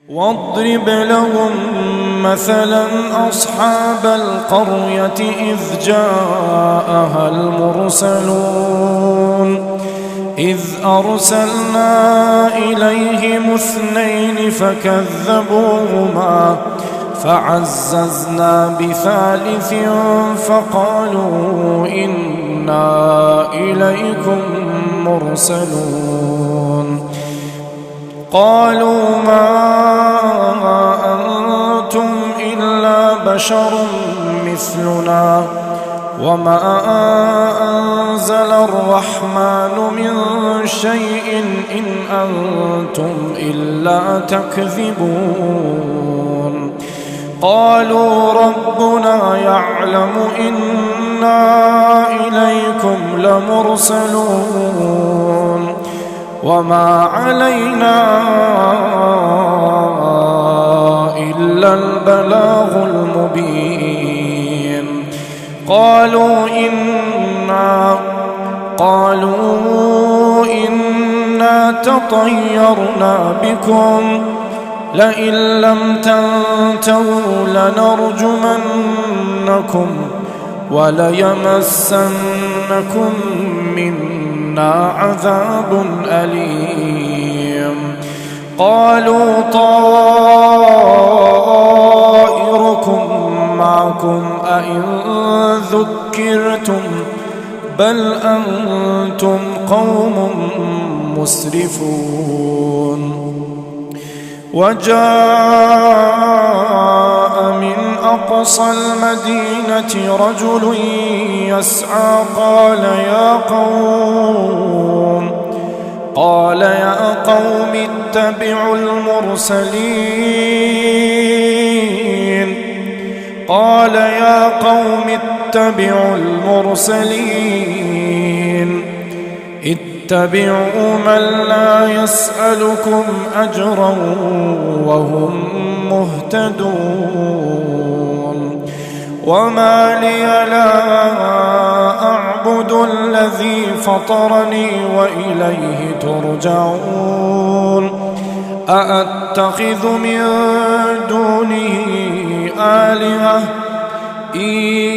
واضرب لهم مثلا أصحاب القرية إذ جاءها المرسلون إذ أرسلنا إليهم 2 فكذبوهما فعززنا ب3 فقالوا إنا إليكم مرسلون قالوا ما أنتم إلا بشر مثلنا وما أنزل الرحمن من شيء إن أنتم إلا تكذبون قالوا ربنا يعلم إنا إليكم لمرسلون وما علينا إلا البلاغ المبين قالوا إنا تطيرنا بكم لئن لم تنتهوا لنرجمنكم وليمسنكم منا عذاب أليم قالوا طائركم معكم أئن ذكرتم بل أنتم قوم مسرفون وجاء من أقصى المدينة رجل يسعى قال يا قوم اتبعوا المرسلين اتبعوا من لا يسألكم أجرا وهم مهتدون وما لي لا أعبد الذي فطرني وإليه ترجعون أأتخذ من دونه آلهة إن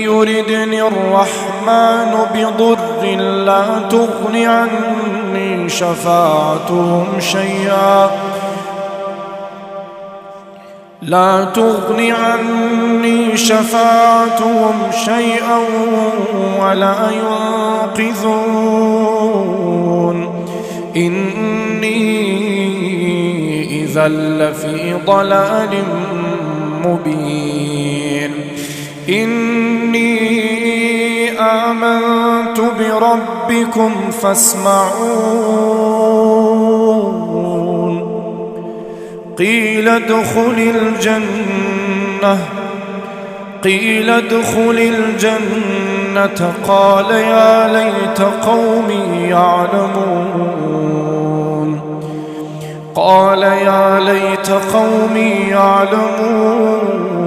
يردني الرحمن بضر لا تغن عني شفاعتهم شيئا ولا ينقذون إني إذا لفي ضلال مبين إني آمنت بربكم فاسمعون قيل ادخل الجنة قال يا ليت قومي يعلمون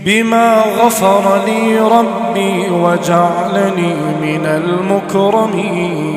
بما غفر لي ربي وجعلني من المكرمين